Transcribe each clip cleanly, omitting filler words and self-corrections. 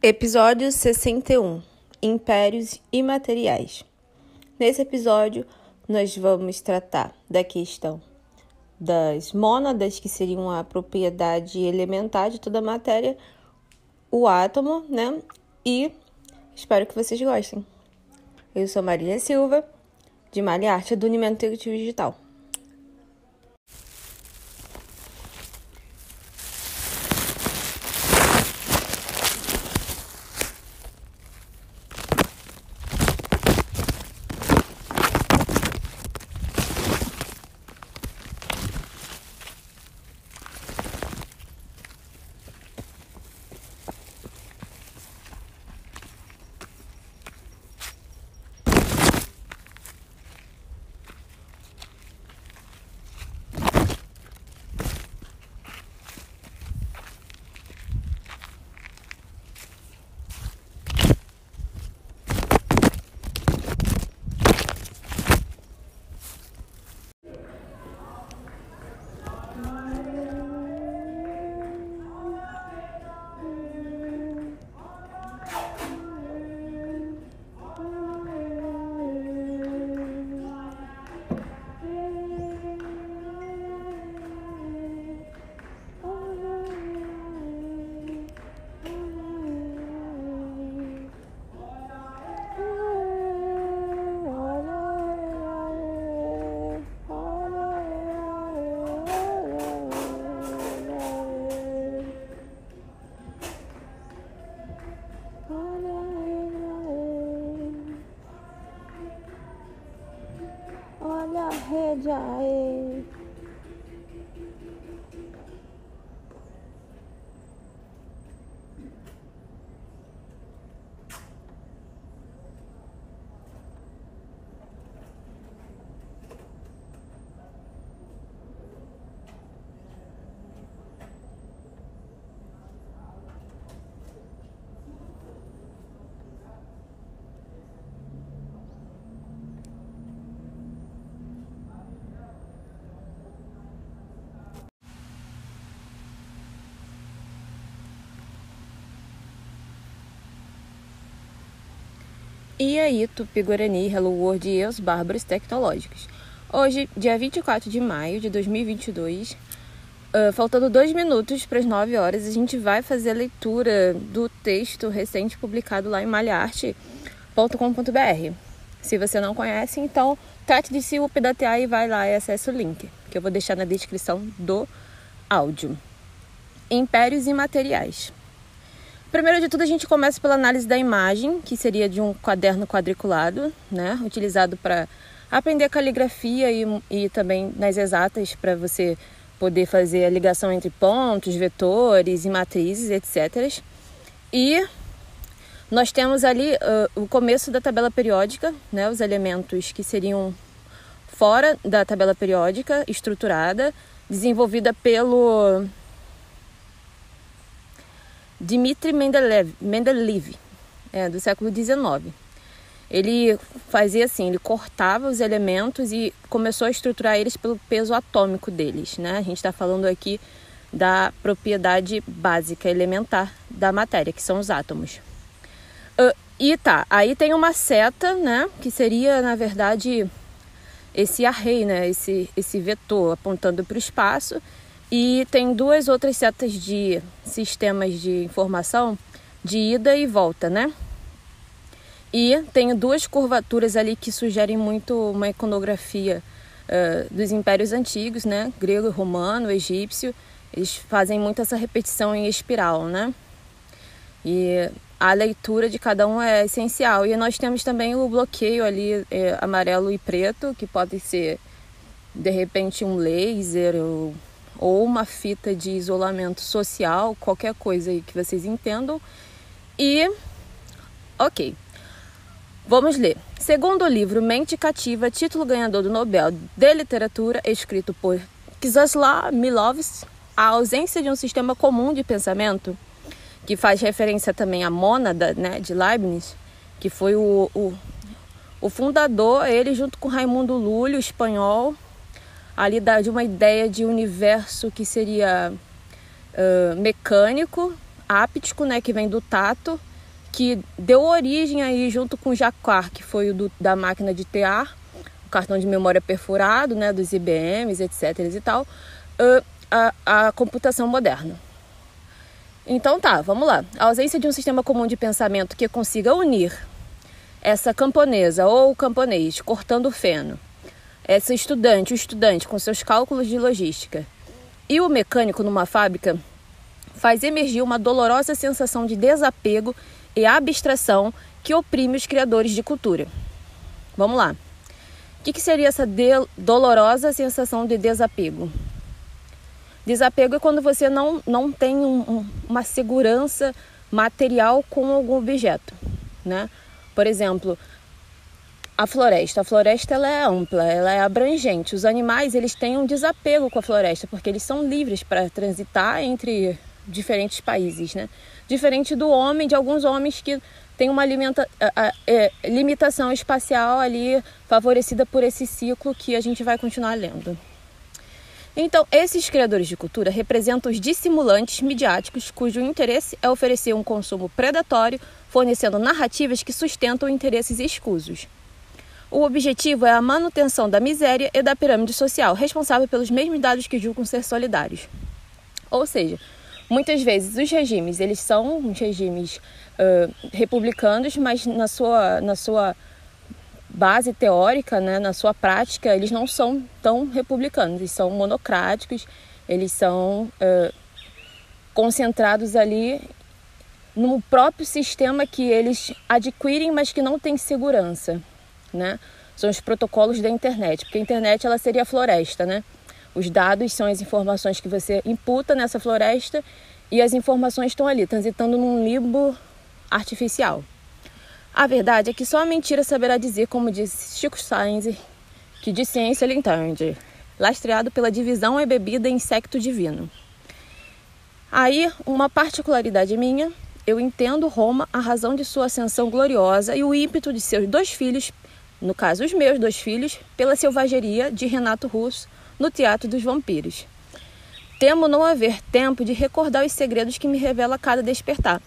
Episódio 61 – Impérios Imateriais. Nesse episódio, nós vamos tratar da questão das mônadas, que seriam a propriedade elementar de toda a matéria, o átomo, né? E espero que vocês gostem. Eu sou Marília Silva, de Malha Arte do União Integrativo Digital. Olha a rede aí. E aí, Tupi-Guarani, Hello World e os bárbaros tecnológicos. Hoje, dia 24 de maio de 2022, faltando 2 minutos para as 9 horas, a gente vai fazer a leitura do texto recente publicado lá em malhaarte.com.br. Se você não conhece, então trate de se updatear e vai lá e acesse o link, que eu vou deixar na descrição do áudio. Impérios Imateriais. Primeiro de tudo, a gente começa pela análise da imagem, que seria de um caderno quadriculado, né? Utilizado para aprender caligrafia e também nas exatas, para você poder fazer a ligação entre pontos, vetores e matrizes, etc. E nós temos ali o começo da tabela periódica, né? Os elementos que seriam fora da tabela periódica, estruturada, desenvolvida pelo Dmitri Mendeleev, do século XIX. Ele fazia assim, ele cortava os elementos e começou a estruturar eles pelo peso atômico deles, né? A gente está falando aqui da propriedade básica, elementar da matéria, que são os átomos. Aí tem uma seta, né? Que seria, na verdade, esse array, né? Esse vetor apontando para o espaço. E tem 2 outras setas de sistemas de informação de ida e volta, né? E tem 2 curvaturas ali que sugerem muito uma iconografia dos impérios antigos, né? Grego, romano, egípcio. Eles fazem muito essa repetição em espiral, né? E a leitura de cada um é essencial. E nós temos também o bloqueio ali amarelo e preto, que pode ser, de repente, um laser ou uma fita de isolamento social, qualquer coisa aí que vocês entendam. E, ok, vamos ler. Segundo o livro Mente Cativa, título ganhador do Nobel de Literatura, escrito por Czeslaw Milosz, a ausência de um sistema comum de pensamento, que faz referência também à mônada, né, de Leibniz, que foi o fundador, ele junto com Raimundo Lully, o espanhol, ali de uma ideia de universo que seria mecânico, áptico, né, que vem do tato, que deu origem aí, junto com o Jacquard, que foi o da máquina de tear, o cartão de memória perfurado, né, dos IBMs, etc. e tal, a computação moderna. Então tá, vamos lá. A ausência de um sistema comum de pensamento que consiga unir essa camponesa ou o camponês cortando o feno, essa o estudante com seus cálculos de logística e o mecânico numa fábrica, faz emergir uma dolorosa sensação de desapego e abstração que oprime os criadores de cultura. Vamos lá. O que seria essa dolorosa sensação de desapego? Desapego é quando você não tem uma segurança material com algum objeto, né? Por exemplo, a floresta. A floresta ela é ampla, ela é abrangente. Os animais eles têm um desapego com a floresta, porque eles são livres para transitar entre diferentes países, né? Diferente do homem, de alguns homens que têm uma limitação espacial ali, favorecida por esse ciclo que a gente vai continuar lendo. Então, esses criadores de cultura representam os dissimulantes midiáticos cujo interesse é oferecer um consumo predatório, fornecendo narrativas que sustentam interesses escusos. O objetivo é a manutenção da miséria e da pirâmide social, responsável pelos mesmos dados que julgam ser solidários. Ou seja, muitas vezes os regimes, eles são uns regimes republicanos, mas na sua base teórica, né, na sua prática, eles não são tão republicanos, eles são monocráticos, eles são concentrados ali no próprio sistema que eles adquirem, mas que não tem segurança, né? São os protocolos da internet, porque a internet ela seria a floresta, né? Os dados são as informações que você imputa nessa floresta e as informações estão ali, transitando num limbo artificial. A verdade é que só a mentira saberá dizer, como disse Chico Sainz, que de ciência ele entende, lastreado pela divisão é bebida insecto divino. Aí, uma particularidade minha, eu entendo Roma, a razão de sua ascensão gloriosa e o ímpeto de seus 2 filhos, no caso os meus 2 filhos, pela selvageria de Renato Russo no Teatro dos Vampiros. Temo não haver tempo de recordar os segredos que me revela cada despertar,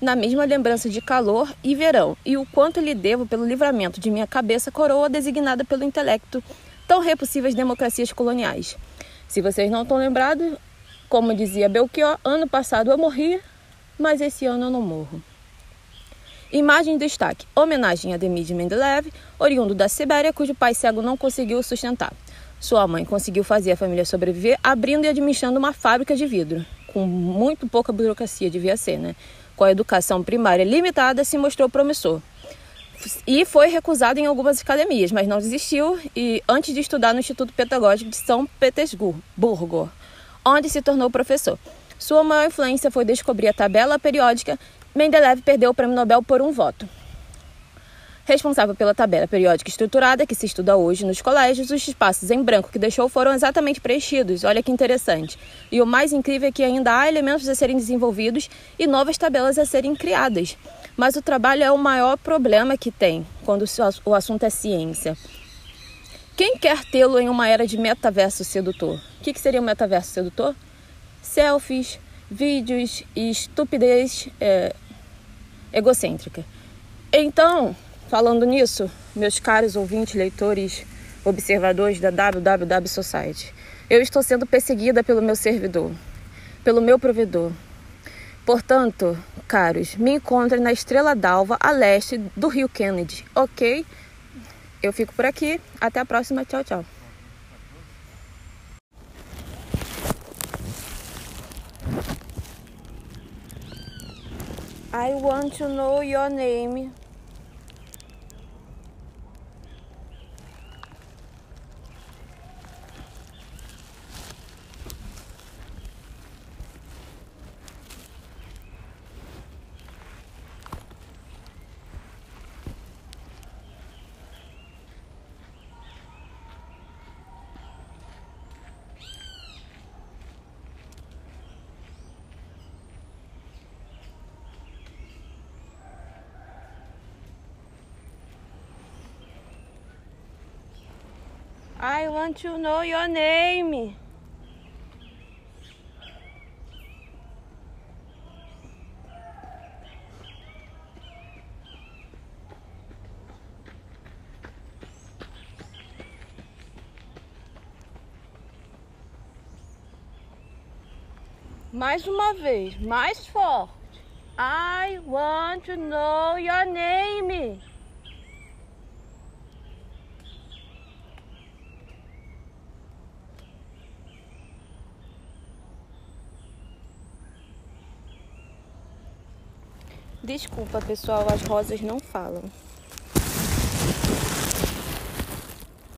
na mesma lembrança de calor e verão, e o quanto lhe devo pelo livramento de minha cabeça coroa designada pelo intelecto, tão repulsivas democracias coloniais. Se vocês não estão lembrados, como dizia Belchior, ano passado eu morri, mas esse ano eu não morro. Imagem em destaque, homenagem a Denis Mendeleev, oriundo da Sibéria, cujo pai cego não conseguiu sustentar. Sua mãe conseguiu fazer a família sobreviver abrindo e administrando uma fábrica de vidro, com muito pouca burocracia, devia ser, né? Com a educação primária limitada, se mostrou promissor. E foi recusado em algumas academias, mas não desistiu e antes de estudar no Instituto Pedagógico de São Petersburgo, onde se tornou professor. Sua maior influência foi descobrir a tabela periódica. Mendeleev perdeu o prêmio Nobel por um voto. Responsável pela tabela periódica estruturada que se estuda hoje nos colégios, os espaços em branco que deixou foram exatamente preenchidos. Olha que interessante. E o mais incrível é que ainda há elementos a serem desenvolvidos e novas tabelas a serem criadas. Mas o trabalho é o maior problema que tem quando o assunto é ciência. Quem quer tê-lo em uma era de metaverso sedutor? O que seria um metaverso sedutor? Selfies, vídeos e estupidez egocêntrica. Então, falando nisso, meus caros ouvintes, leitores, observadores da WWW Society, eu estou sendo perseguida pelo meu servidor, pelo meu provedor. Portanto, caros, me encontrem na Estrela d'Alva, a leste do Rio Kennedy, ok? Eu fico por aqui, até a próxima, tchau, tchau. I want to know your name. I want to know your name. Mais uma vez, mais forte. I want to know your name. Desculpa, pessoal, as rosas não falam.